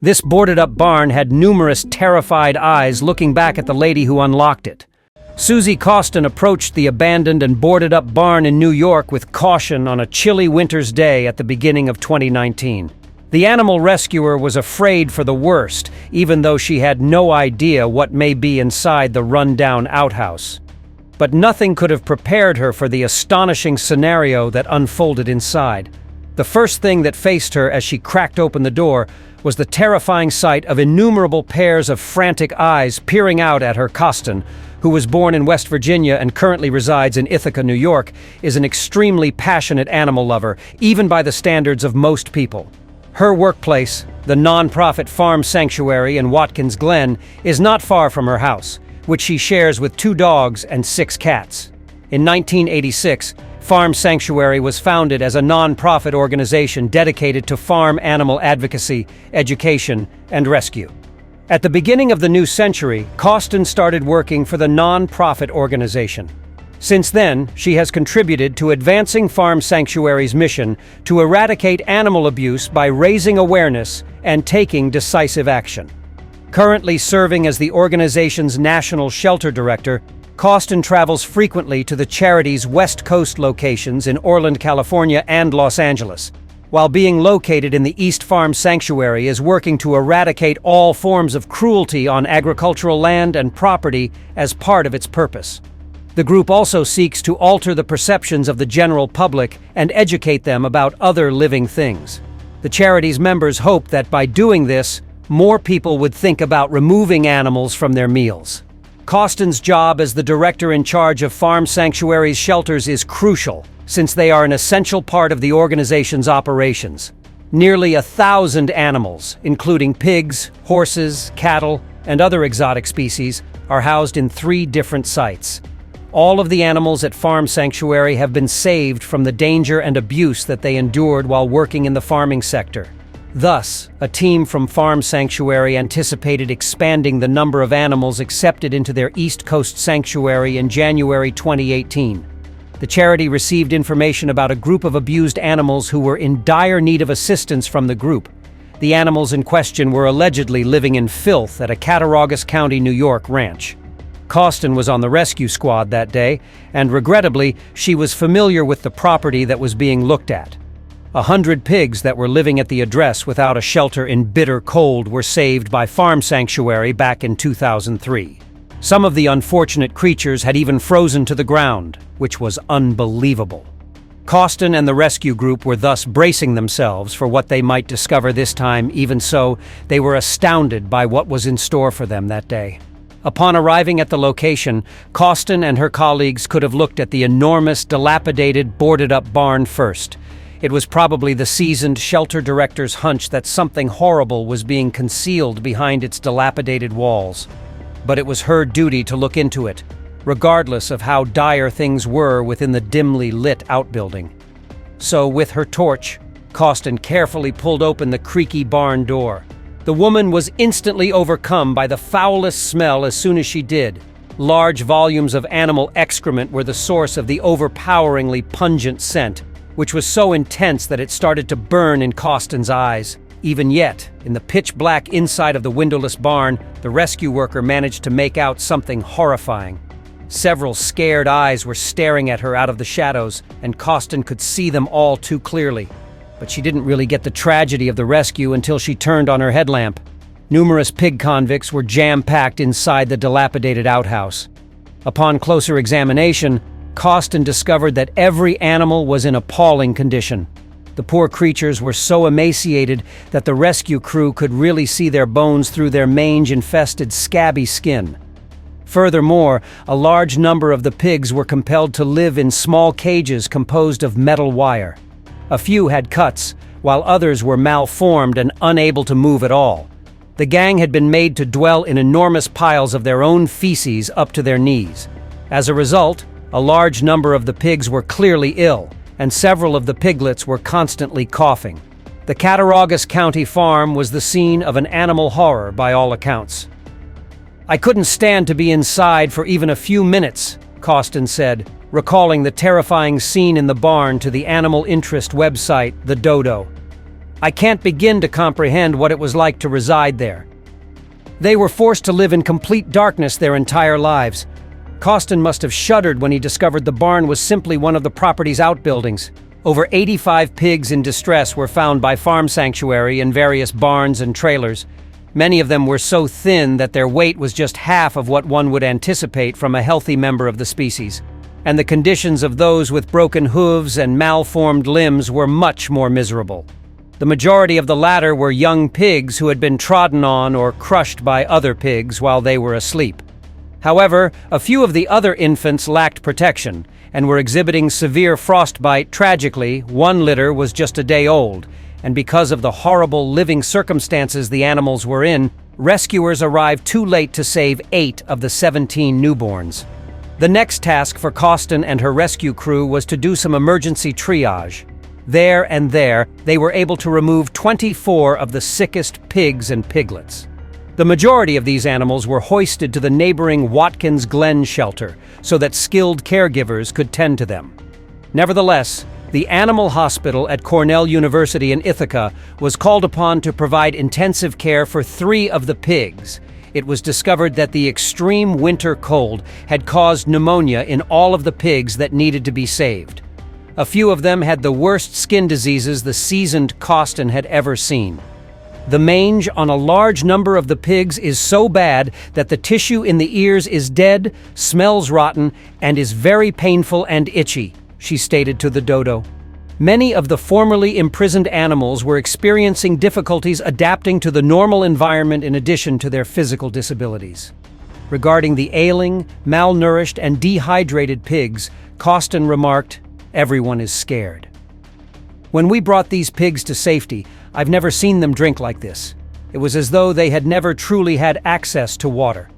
This boarded-up barn had numerous terrified eyes looking back at the lady who unlocked it. Susie Costin approached the abandoned and boarded-up barn in New York with caution on a chilly winter's day at the beginning of 2019. The animal rescuer was afraid for the worst, even though she had no idea what may be inside the run-down outhouse. But nothing could have prepared her for the astonishing scenario that unfolded inside. The first thing that faced her as she cracked open the door was the terrifying sight of innumerable pairs of frantic eyes peering out at her. Costin, who was born in West Virginia and currently resides in Ithaca, New York, is an extremely passionate animal lover, even by the standards of most people. Her workplace, the non-profit Farm Sanctuary in Watkins Glen, is not far from her house, which she shares with 2 dogs and 6 cats. In 1986, Farm Sanctuary was founded as a non-profit organization dedicated to farm animal advocacy, education, and rescue. At the beginning of the new century, Costin started working for the non-profit organization. Since then, she has contributed to advancing Farm Sanctuary's mission to eradicate animal abuse by raising awareness and taking decisive action. Currently serving as the organization's national shelter director, Costin travels frequently to the charity's West Coast locations in Oreland, California and Los Angeles, while being located in the East Farm Sanctuary is working to eradicate all forms of cruelty on agricultural land and property as part of its purpose. The group also seeks to alter the perceptions of the general public and educate them about other living things. The charity's members hope that by doing this, more people would think about removing animals from their meals. Costin's job as the director in charge of Farm Sanctuary's shelters is crucial, since they are an essential part of the organization's operations. Nearly 1,000 animals, including pigs, horses, cattle, and other exotic species, are housed in 3 different sites. All of the animals at Farm Sanctuary have been saved from the danger and abuse that they endured while working in the farming sector. Thus, a team from Farm Sanctuary anticipated expanding the number of animals accepted into their East Coast sanctuary in January 2018. The charity received information about a group of abused animals who were in dire need of assistance from the group. The animals in question were allegedly living in filth at a Cattaraugus County, New York ranch. Costin was on the rescue squad that day, and regrettably, she was familiar with the property that was being looked at. 100 pigs that were living at the address without a shelter in bitter cold were saved by Farm Sanctuary back in 2003. Some of the unfortunate creatures had even frozen to the ground, which was unbelievable. Costin and the rescue group were thus bracing themselves for what they might discover this time. Even so, they were astounded by what was in store for them that day. Upon arriving at the location, Costin and her colleagues could have looked at the enormous, dilapidated, boarded-up barn first. It was probably the seasoned shelter director's hunch that something horrible was being concealed behind its dilapidated walls. But it was her duty to look into it, regardless of how dire things were within the dimly lit outbuilding. So, with her torch, Costin carefully pulled open the creaky barn door. The woman was instantly overcome by the foulest smell as soon as she did. Large volumes of animal excrement were the source of the overpoweringly pungent scent, which was so intense that it started to burn in Costin's eyes. Even yet, in the pitch-black inside of the windowless barn, the rescue worker managed to make out something horrifying. Several scared eyes were staring at her out of the shadows, and Costin could see them all too clearly. But she didn't really get the tragedy of the rescue until she turned on her headlamp. Numerous pig convicts were jam-packed inside the dilapidated outhouse. Upon closer examination, Costin discovered that every animal was in appalling condition. The poor creatures were so emaciated that the rescue crew could really see their bones through their mange-infested, scabby skin. Furthermore, a large number of the pigs were compelled to live in small cages composed of metal wire. A few had cuts, while others were malformed and unable to move at all. The gang had been made to dwell in enormous piles of their own feces up to their knees. As a result, a large number of the pigs were clearly ill, and several of the piglets were constantly coughing. The Cattaraugus County farm was the scene of an animal horror by all accounts. "I couldn't stand to be inside for even a few minutes," Costin said, recalling the terrifying scene in the barn to the animal interest website, The Dodo. I can't begin to comprehend what it was like to reside there. They were forced to live in complete darkness their entire lives. Costin must have shuddered when he discovered the barn was simply one of the property's outbuildings. Over 85 pigs in distress were found by Farm Sanctuary in various barns and trailers. Many of them were so thin that their weight was just half of what one would anticipate from a healthy member of the species. And the conditions of those with broken hooves and malformed limbs were much more miserable. The majority of the latter were young pigs who had been trodden on or crushed by other pigs while they were asleep. However, a few of the other infants lacked protection and were exhibiting severe frostbite. Tragically, one litter was just a day old, and because of the horrible living circumstances the animals were in, rescuers arrived too late to save 8 of the 17 newborns. The next task for Costin and her rescue crew was to do some emergency triage. There, they were able to remove 24 of the sickest pigs and piglets. The majority of these animals were hoisted to the neighboring Watkins Glen shelter so that skilled caregivers could tend to them. Nevertheless, the animal hospital at Cornell University in Ithaca was called upon to provide intensive care for 3 of the pigs. It was discovered that the extreme winter cold had caused pneumonia in all of the pigs that needed to be saved. A few of them had the worst skin diseases the seasoned Costin had ever seen. The mange on a large number of the pigs is so bad that the tissue in the ears is dead, smells rotten, and is very painful and itchy, she stated to the Dodo. Many of the formerly imprisoned animals were experiencing difficulties adapting to the normal environment in addition to their physical disabilities. Regarding the ailing, malnourished, and dehydrated pigs, Costin remarked, "Everyone is scared. When we brought these pigs to safety, I've never seen them drink like this. It was as though they had never truly had access to water."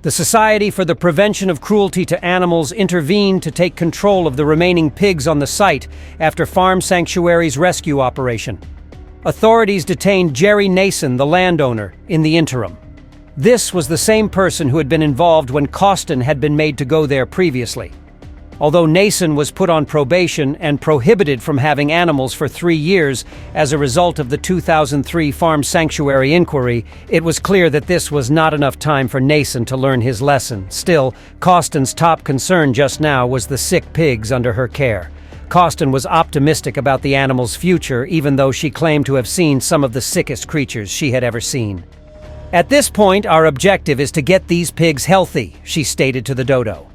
The Society for the Prevention of Cruelty to Animals intervened to take control of the remaining pigs on the site after Farm Sanctuary's rescue operation. Authorities detained Jerry Nason, the landowner, in the interim. This was the same person who had been involved when Costin had been made to go there previously. Although Nason was put on probation and prohibited from having animals for 3 years as a result of the 2003 Farm Sanctuary inquiry, it was clear that this was not enough time for Nason to learn his lesson. Still, Costin's top concern just now was the sick pigs under her care. Costin was optimistic about the animals' future, even though she claimed to have seen some of the sickest creatures she had ever seen. "At this point, our objective is to get these pigs healthy," she stated to the Dodo.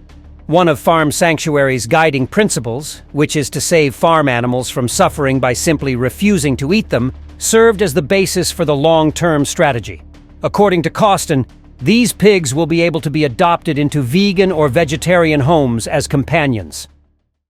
One of Farm Sanctuary's guiding principles, which is to save farm animals from suffering by simply refusing to eat them, served as the basis for the long-term strategy. According to Costin, these pigs will be able to be adopted into vegan or vegetarian homes as companions.